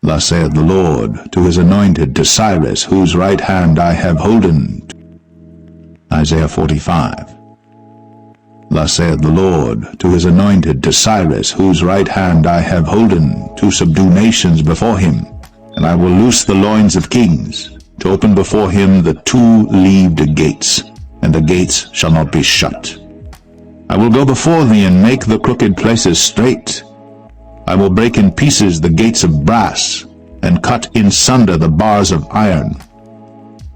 Thus saith the Lord to his anointed, to Cyrus, whose right hand I have holden. Isaiah 45. Thus saith the Lord to his anointed, to Cyrus, whose right hand I have holden, to subdue nations before him. And I will loose the loins of kings, to open before him the two-leaved gates, and the gates shall not be shut. I will go before thee and make the crooked places straight. I will break in pieces the gates of brass, and cut in sunder the bars of iron.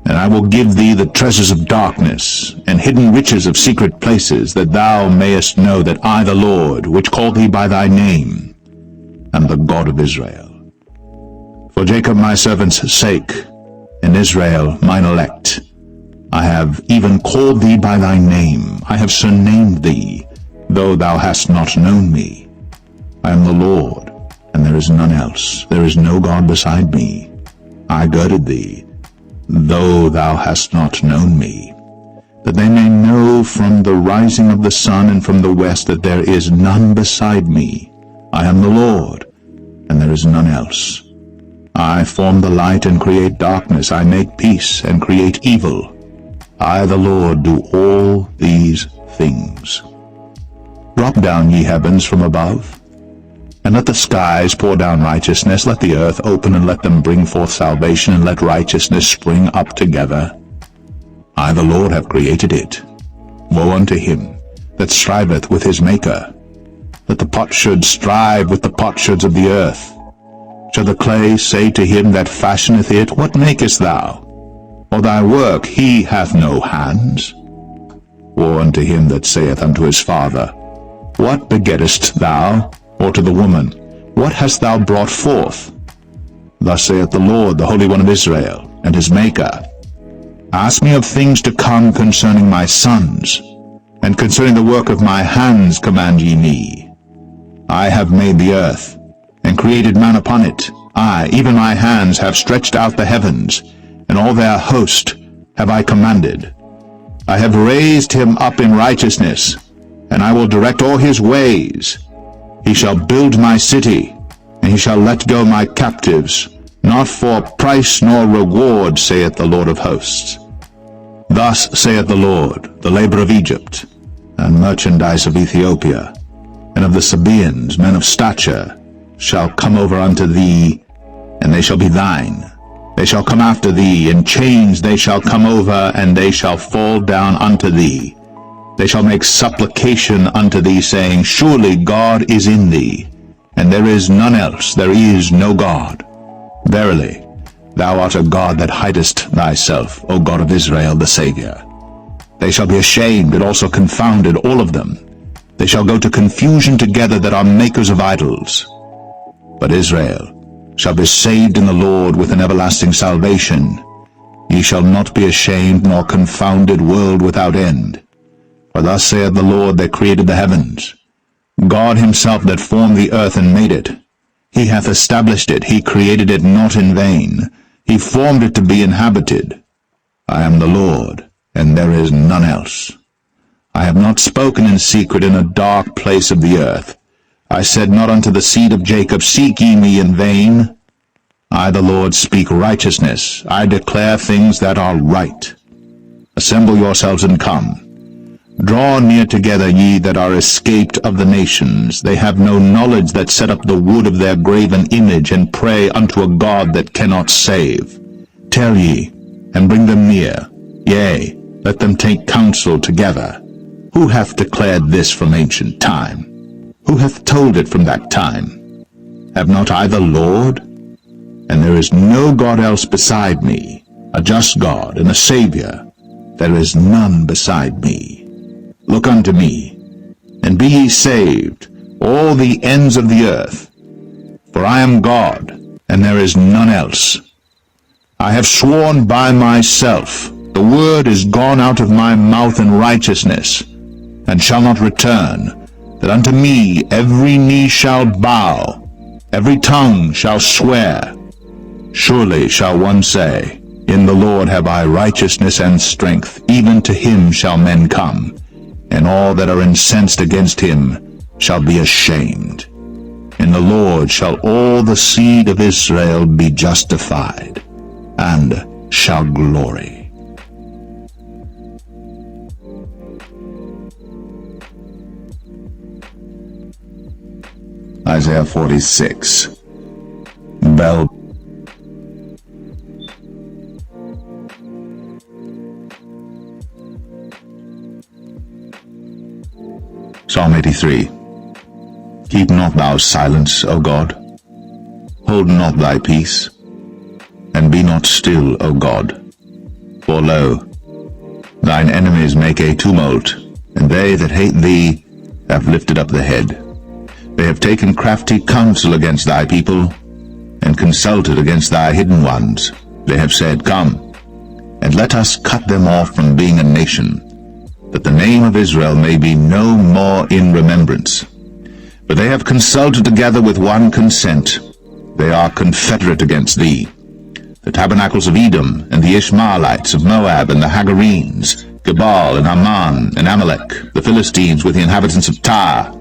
And I will give thee the treasures of darkness, and hidden riches of secret places, that thou mayest know that I, the Lord, which called thee by thy name, am the God of Israel. For Jacob my servant's sake, and Israel mine elect, I have even called thee by thy name, I have surnamed thee, though thou hast not known me. I am the Lord, and there is none else. There is no God beside me. I girded thee, though thou hast not known me, that they may know from the rising of the sun and from the west that there is none beside me. I am the Lord, and there is none else. I form the light and create darkness. I make peace and create evil. I, the Lord, do all these things. Drop down, ye heavens, from above, and let the skies pour down righteousness. Let the earth open, and let them bring forth salvation, and let righteousness spring up together. I, the Lord, have created it. Woe unto him that striveth with his Maker. That the potsherd strive with the potsherds of the earth. Shall the clay say to him that fashioneth it, What makest thou? For thy work he hath no hands. Woe unto him that saith unto his father, What begettest thou? Or to the woman, What hast thou brought forth? Thus saith the Lord, the Holy One of Israel, and his Maker, Ask me of things to come concerning my sons, and concerning the work of my hands command ye me. I have made the earth, and created man upon it. I, even my hands, have stretched out the heavens, and all their host have I commanded. I have raised him up in righteousness, and I will direct all his ways. He shall build my city, and he shall let go my captives, not for price nor reward, saith the Lord of hosts. Thus saith the Lord, the labor of Egypt, and merchandise of Ethiopia, and of the Sabaeans, men of stature, shall come over unto thee, and they shall be thine. They shall come after thee, in chains they shall come over, and they shall fall down unto thee. They shall make supplication unto thee, saying, Surely God is in thee, and there is none else, there is no God. Verily, thou art a God that hidest thyself, O God of Israel, the Saviour. They shall be ashamed and also confounded, all of them. They shall go to confusion together that are makers of idols. But Israel shall be saved in the Lord with an everlasting salvation. Ye shall not be ashamed nor confounded, world without end. For thus saith the Lord that created the heavens, God himself that formed the earth and made it. He hath established it, he created it not in vain. He formed it to be inhabited. I am the Lord, and there is none else. I have not spoken in secret in a dark place of the earth. I said not unto the seed of Jacob, Seek ye me in vain. I, the Lord, speak righteousness. I declare things that are right. Assemble yourselves and come. Draw near together, ye that are escaped of the nations. They have no knowledge that set up the wood of their graven image, and pray unto a God that cannot save. Tell ye, and bring them near. Yea, let them take counsel together. Who hath declared this from ancient time? Who hath told it from that time? Have not I the Lord? And there is no God else beside me, a just God and a Saviour. There is none beside me. Look unto me, and be ye saved, all the ends of the earth. For I am God, and there is none else. I have sworn by myself, the word is gone out of my mouth in righteousness, and shall not return, that unto me every knee shall bow, every tongue shall swear. Surely shall one say, In the Lord have I righteousness and strength, even to him shall men come, and all that are incensed against him shall be ashamed. In the Lord shall all the seed of Israel be justified, and shall glory. Isaiah 46. Bel Psalm 83. Keep not thou silence, O God. Hold not thy peace, and be not still, O God. For lo, thine enemies make a tumult, and they that hate thee have lifted up the head. They have taken crafty counsel against thy people, and consulted against thy hidden ones. They have said, Come, and let us cut them off from being a nation, that the name of Israel may be no more in remembrance. But they have consulted together with one consent. They are confederate against thee. The tabernacles of Edom, and the Ishmaelites of Moab, and the Hagarenes, Gebal, and Ammon, and Amalek, the Philistines with the inhabitants of Tyre.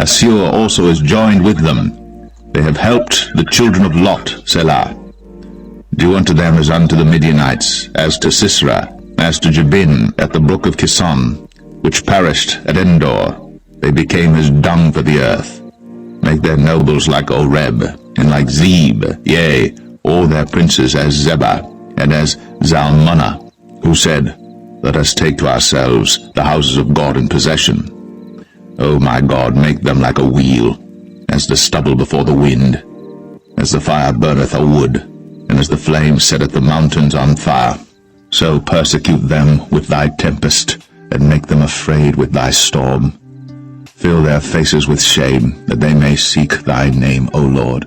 Assur also is joined with them. They have helped the children of Lot, Selah. Do unto them as unto the Midianites, as to Sisera, as to Jabin at the brook of Kison, which perished at Endor. They became as dung for the earth. Make their nobles like Oreb, and like Zeb, yea, all their princes as Zebah, and as Zalmunna, who said, Let us take to ourselves the houses of God in possession. O my God, make them like a wheel, as the stubble before the wind, as the fire burneth a wood, and as the flame setteth the mountains on fire. So persecute them with thy tempest, and make them afraid with thy storm. Fill their faces with shame, that they may seek thy name, O Lord.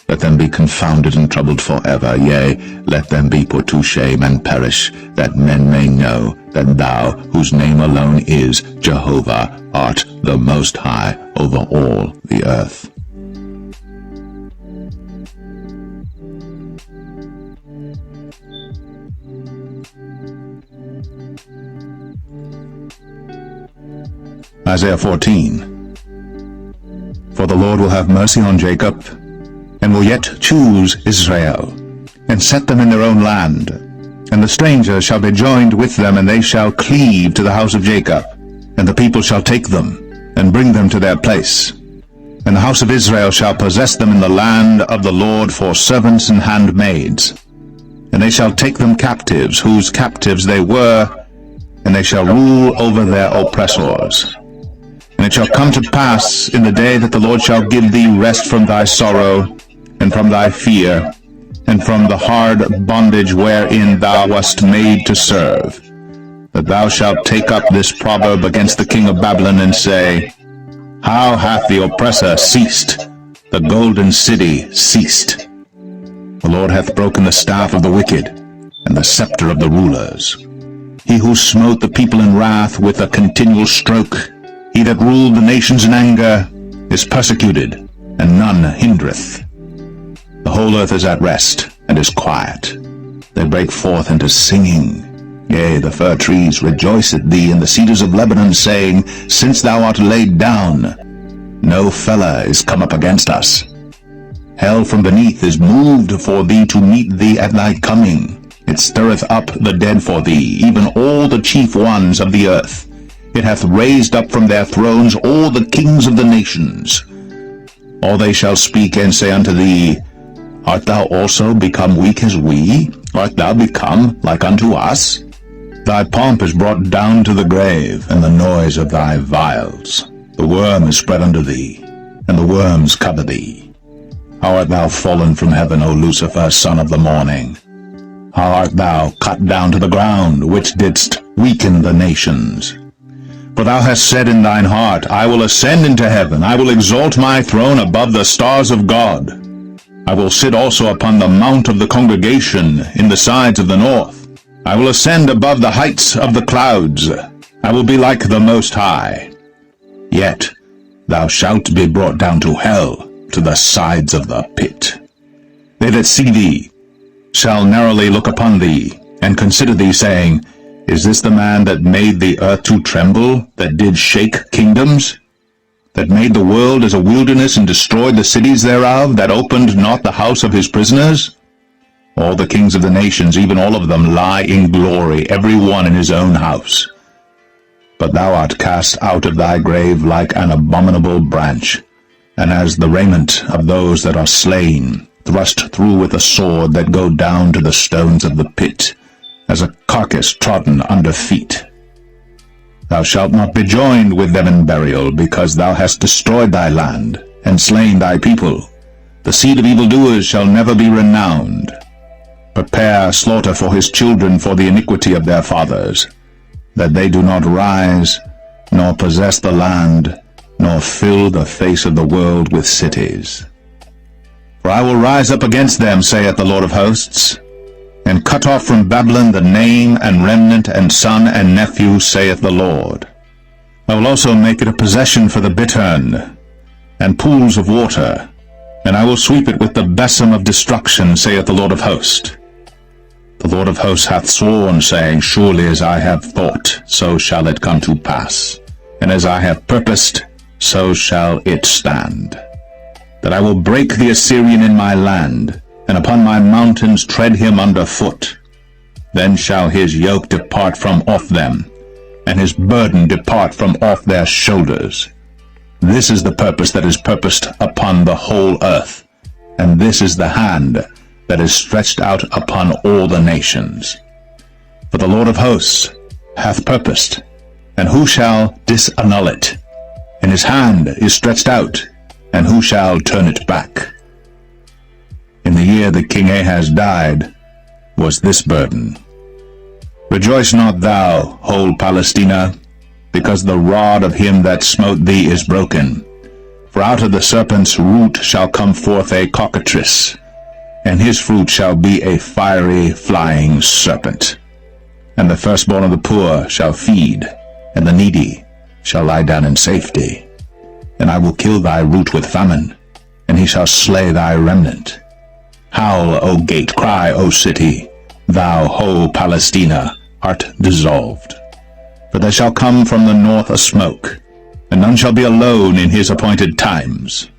Let them be confounded and troubled forever, yea, let them be put to shame and perish, that men may know that thou, whose name alone is Jehovah, art the Most High over all the earth. Isaiah 14. For the Lord will have mercy on Jacob, and will yet choose Israel, and set them in their own land. And the stranger shall be joined with them, and they shall cleave to the house of Jacob. And the people shall take them, and bring them to their place. And the house of Israel shall possess them in the land of the Lord for servants and handmaids. And they shall take them captives, whose captives they were, and they shall rule over their oppressors. And it shall come to pass in the day that the Lord shall give thee rest from thy sorrow, and from thy fear, and from the hard bondage wherein thou wast made to serve, that thou shalt take up this proverb against the king of Babylon, and say, How hath the oppressor ceased? The golden city ceased. The Lord hath broken the staff of the wicked, and the scepter of the rulers. He who smote the people in wrath with a continual stroke, he that ruled the nations in anger, is persecuted, and none hindereth. The whole earth is at rest, and is quiet. They break forth into singing. Yea, the fir trees rejoice at thee, and the cedars of Lebanon, saying, Since thou art laid down, no fellow is come up against us. Hell from beneath is moved for thee to meet thee at thy coming. It stirreth up the dead for thee, even all the chief ones of the earth. It hath raised up from their thrones all the kings of the nations. All they shall speak and say unto thee, Art thou also become weak as we? Art thou become like unto us? Thy pomp is brought down to the grave, and the noise of thy vials. The worm is spread under thee, and the worms cover thee. How art thou fallen from heaven, O Lucifer, son of the morning? How art thou cut down to the ground, which didst weaken the nations? For thou hast said in thine heart, I will ascend into heaven, I will exalt my throne above the stars of God. I will sit also upon the mount of the congregation in the sides of the north. I will ascend above the heights of the clouds. I will be like the Most High. Yet thou shalt be brought down to hell, to the sides of the pit. They that see thee shall narrowly look upon thee, and consider thee, saying, Is this the man that made the earth to tremble, that did shake kingdoms? that made the world as a wilderness and destroyed the cities thereof, that opened not the house of his prisoners? All the kings of the nations, even all of them, lie in glory, every one in his own house. But thou art cast out of thy grave like an abominable branch, and as the raiment of those that are slain, thrust through with a sword that go down to the stones of the pit, as a carcass trodden under feet. Thou shalt not be joined with them in burial, because thou hast destroyed thy land, and slain thy people. The seed of evildoers shall never be renowned. Prepare slaughter for his children for the iniquity of their fathers, that they do not rise, nor possess the land, nor fill the face of the world with cities. For I will rise up against them, saith the Lord of hosts, and cut off from Babylon the name and remnant and son and nephew, saith the Lord. I will also make it a possession for the bittern, and pools of water, and I will sweep it with the besom of destruction, saith the Lord of hosts. The Lord of hosts hath sworn, saying, Surely as I have thought, so shall it come to pass, and as I have purposed, so shall it stand. That I will break the Assyrian in my land, and upon my mountains tread him under foot. Then shall his yoke depart from off them, and his burden depart from off their shoulders. This is the purpose that is purposed upon the whole earth, and this is the hand that is stretched out upon all the nations. For the Lord of hosts hath purposed, and who shall disannul it? And his hand is stretched out, and who shall turn it back? In the year that King Ahaz died was this burden. Rejoice not thou, whole Palestina, because the rod of him that smote thee is broken. For out of the serpent's root shall come forth a cockatrice, and his fruit shall be a fiery flying serpent. And the firstborn of the poor shall feed, and the needy shall lie down in safety. And I will kill thy root with famine, and he shall slay thy remnant. Howl, O gate, cry, O city, thou whole Palestina art dissolved. For there shall come from the north a smoke, and none shall be alone in his appointed times.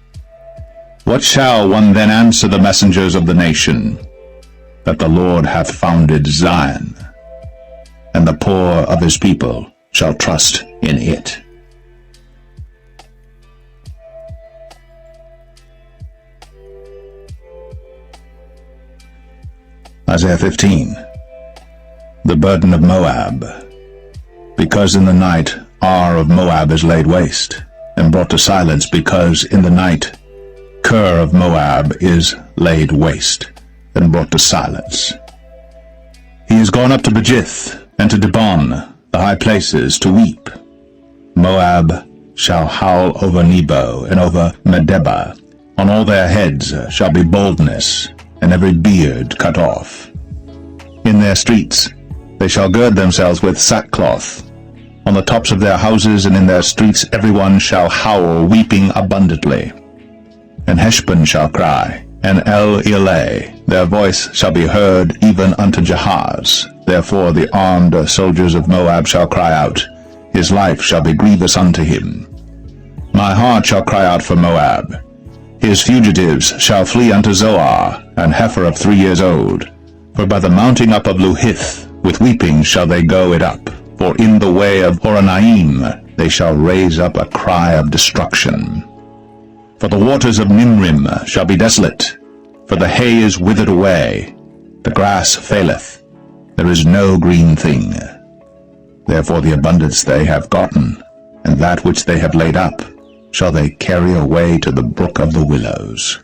What shall one then answer the messengers of the nation? That the Lord hath founded Zion, and the poor of his people shall trust in it. Isaiah 15. The burden of Moab. Because in the night Ar of Moab is laid waste, and brought to silence, because in the night Ker of Moab is laid waste, and brought to silence. He is gone up to Bajith, and to Dibon, the high places, to weep. Moab shall howl over Nebo, and over Medeba. On all their heads shall be baldness, and every beard cut off. In their streets they shall gird themselves with sackcloth. On the tops of their houses and in their streets every one shall howl, weeping abundantly. And Heshbon shall cry, and El-Eleh, their voice shall be heard even unto Jahaz. Therefore the armed soldiers of Moab shall cry out, his life shall be grievous unto him. My heart shall cry out for Moab. His fugitives shall flee unto Zoar, an heifer of 3 years old. For by the mounting up of Luhith, with weeping shall they go it up. For in the way of Horonaim they shall raise up a cry of destruction. For the waters of Nimrim shall be desolate, for the hay is withered away, the grass faileth, there is no green thing. Therefore the abundance they have gotten, and that which they have laid up, shall they carry away to the brook of the willows.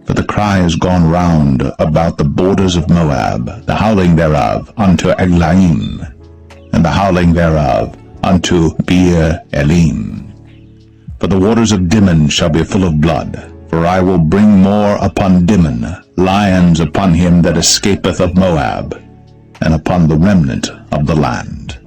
For the cry is gone round about the borders of Moab, the howling thereof unto Eglaim, and the howling thereof unto Beer Elim. For the waters of Dimon shall be full of blood, for I will bring more upon Dimon, lions upon him that escapeth of Moab, and upon the remnant of the land.